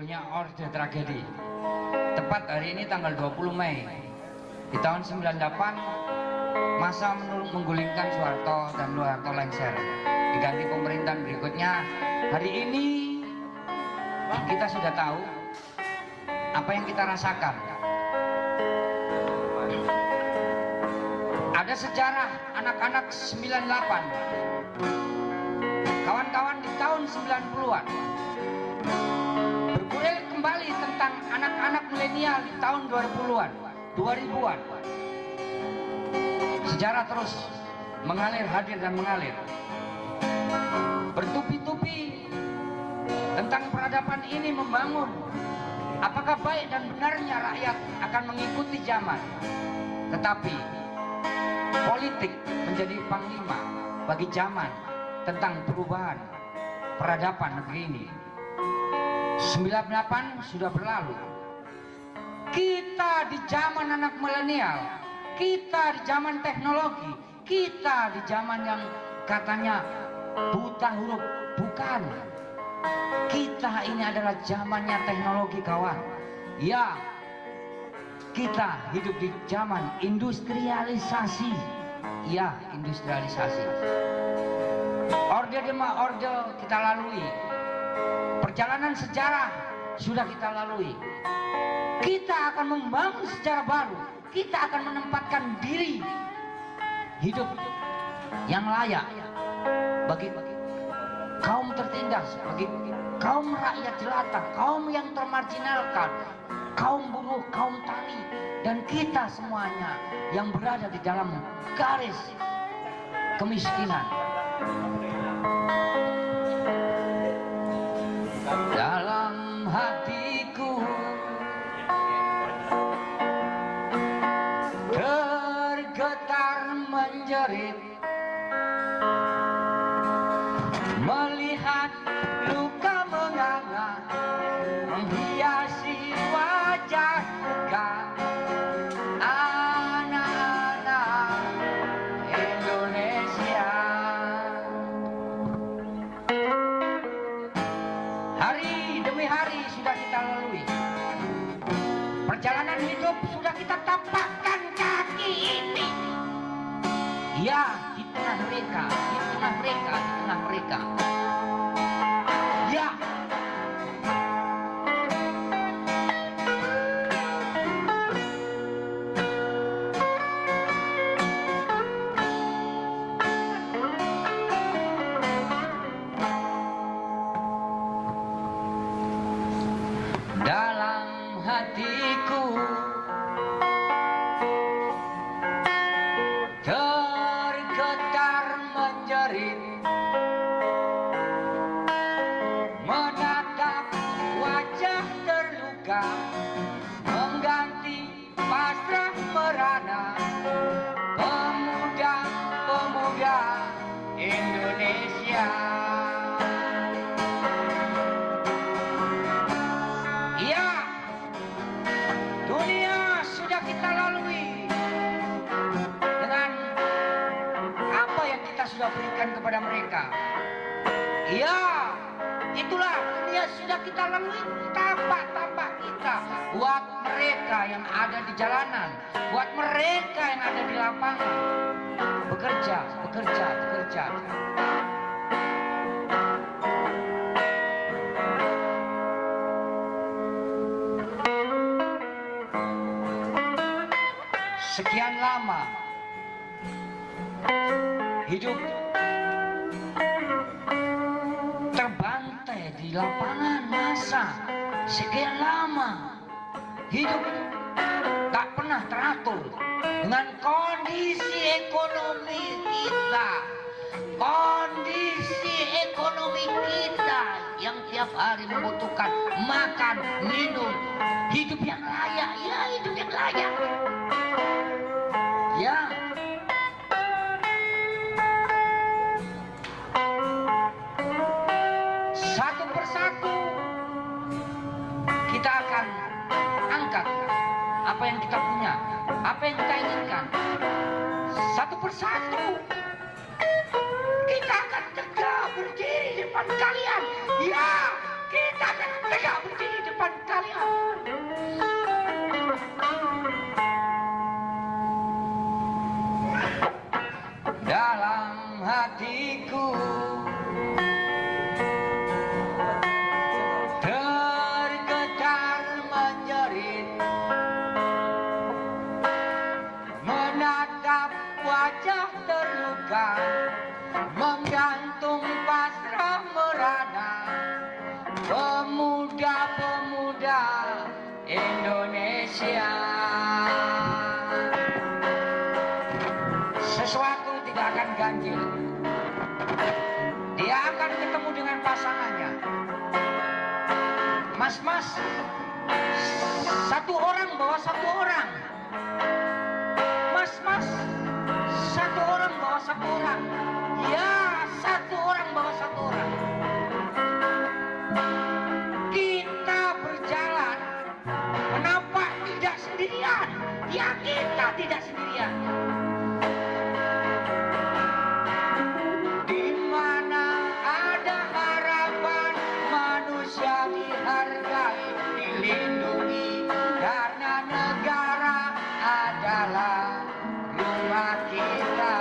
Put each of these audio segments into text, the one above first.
judulnya Orde Tragedi. Tepat hari ini tanggal 20 Mei di tahun 98, masa menggulingkan Soeharto dan Soeharto lengser, diganti pemerintahan berikutnya. Hari ini kita sudah tahu apa yang kita rasakan. Ada sejarah anak-anak 98, kawan-kawan di tahun 90-an, bergulir kembali tentang anak-anak milenial di tahun 2000-an. Sejarah terus mengalir, hadir dan mengalir, bertubi-tubi tentang peradaban ini membangun. Apakah baik dan benarnya rakyat akan mengikuti zaman? Tetapi politik menjadi panglima bagi zaman tentang perubahan peradaban negeri ini. 98 sudah berlalu. Kita di zaman anak milenial, kita di zaman teknologi, kita di zaman yang katanya buta huruf. Bukan. Kita ini adalah zamannya teknologi, kawan. Ya, kita hidup di zaman industrialisasi. Ya, industrialisasi. Orde demi orde kita lalui. Perjalanan sejarah sudah kita lalui. Kita akan membangun sejarah baru. Kita akan menempatkan diri hidup yang layak bagi kaum tertindas, bagi kaum rakyat jelata, kaum yang termarginalkan, kaum buruh, kaum tani, dan kita semuanya yang berada di dalam garis kemiskinan. Dalam hatiku tergetar menjerit melihat luka menganga menghiasi wajah anak-anak Indonesia. Hari demi hari sudah kita lalui. Perjalanan hidup sudah kita tapakkan kaki ini. Ya, di tengah mereka, di tengah mereka, di tengah mereka. Ya. Dalam hatiku tergetar menjerit menatap wajah terluka mengganti pasrah merana pemuda-pemuda Indonesia. Ya, dunia sudah kita lalui dengan apa yang kita sudah berikan kepada mereka. Ya, itulah dunia sudah kita lalui, tapak-tapak kita buat mereka yang ada di jalanan, buat mereka yang ada di lapangan. Bekerja, bekerja, bekerja. Sekian lama hidup terbantai di lapangan massa. Sekian lama hidup tak pernah teratur dengan kondisi ekonomi kita. Kondisi ekonomi kita yang tiap hari membutuhkan makan, minum, hidup yang layak. Ya, hidup yang layak. Ya, satu persatu kita akan angkat apa yang kita punya, apa yang kita inginkan. Satu persatu kita akan tegak berdiri di depan kalian. Ya, kita akan tegak berdiri di depan Mas-mas, satu orang bawa satu orang. Mas-mas, satu orang bawa satu orang. Ya, satu orang bawa satu orang. Kita berjalan, kenapa tidak sendirian? Ya, kita tidak sendirian. Di mana ada harapan, manusia dihargai, dilindungi, karena negara adalah rumah kita.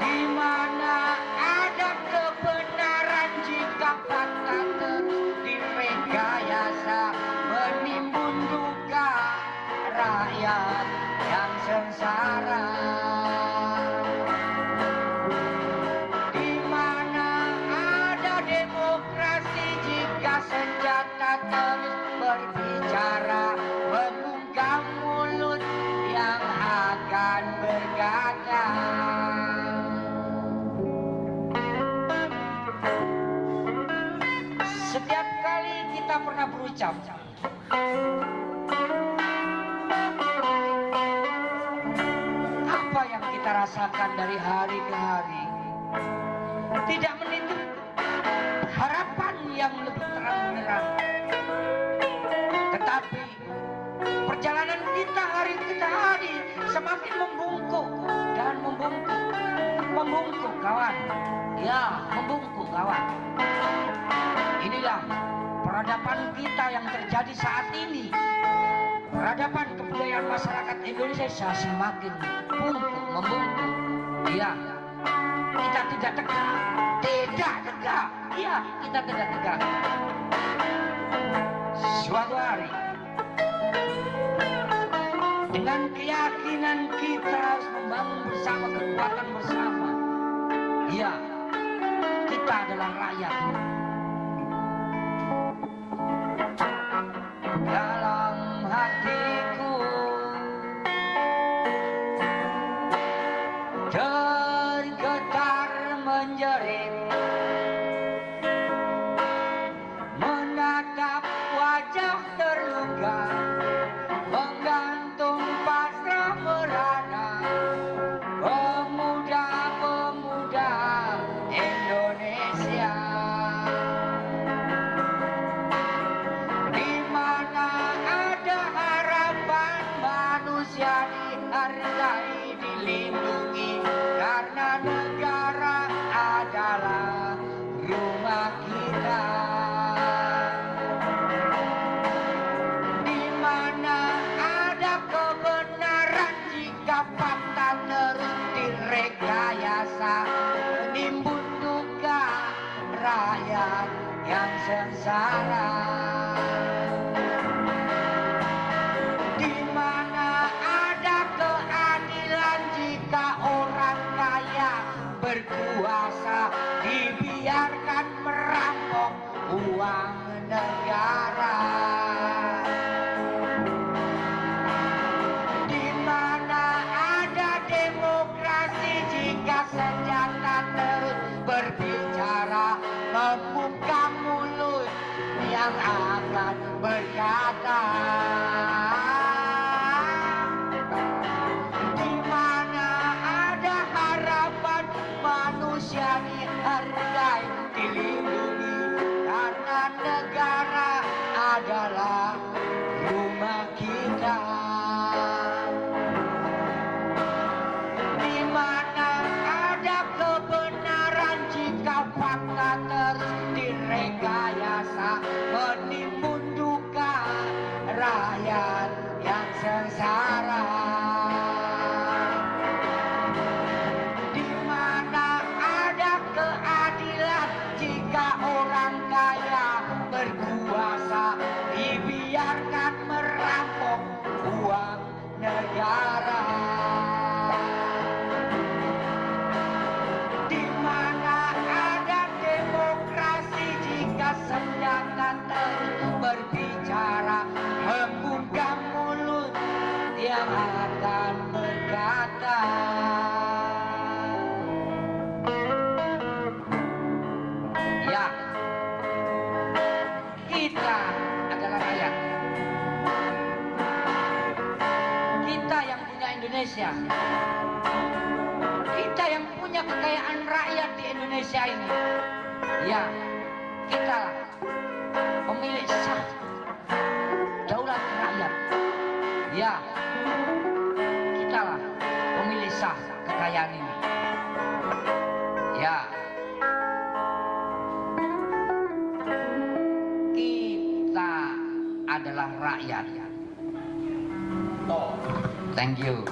Di mana ada kebenaran, jika fakta terus direkayasa, menimbun duka rakyat yang sengsara. Di mana ada demokrasi, jika senjata terus berbicara, membungkam mulut yang akan berkata. Setiap kali kita pernah berucap, apa yang kita rasakan dari hari ke hari tidak menitik harapan yang lebih terang-benderang. Tetapi perjalanan kita hari ke hari semakin membungkuk dan membungkuk. Membungkuk, kawan. Ya, membungkuk, kawan. Inilah peradaban kita yang terjadi saat ini. Peradaban kebudayaan masyarakat Indonesia semakin bungkuk, membungkuk. Ya, kita tidak tegak. Tidak tegak. Ya, kita tidak tegak. Suatu hari, dengan keyakinan kita harus membangun bersama, kekuatan bersama. Ya, kita adalah rakyat. Dalam hatiku tergetar menjerit, menatap wajah terluka, menggantung pasrah merana, pemuda-pemuda Indonesia. Di mana ada harapan, manusia dihargai, dilindungi, karena negara adalah rumah kita. Di mana ada kebenaran, jika fakta terus direkayasa, menimbun duka rakyat yang sengsara. Di mana ada keadilan, jika orang kaya berkuasa dibiarkan merampok uang negara. Di mana ada demokrasi, jika senjata terus berbicara, membuka mulut yang akan berkata. Di mana ada harapan, manusia dihargai, dilindungi, karena negara adalah rumah kita. Di mana ada kebenaran, jika fakta terus direkayasa, menimbun duka rakyat yang sengsara. Di mana ada keadilan, jika orang kaya berkuasa dibiarkan merampok uang negara. Di mana ada demokrasi, jika senjata terus berbicara, membungkam mulut yang akan berkata. Ya, Indonesia. Kita yang punya kekayaan rakyat di Indonesia ini. Ya, kita lah pemilik sah daulat rakyat. Ya, kita lah pemilik sah kekayaan ini. Ya, kita adalah rakyat. Thank you.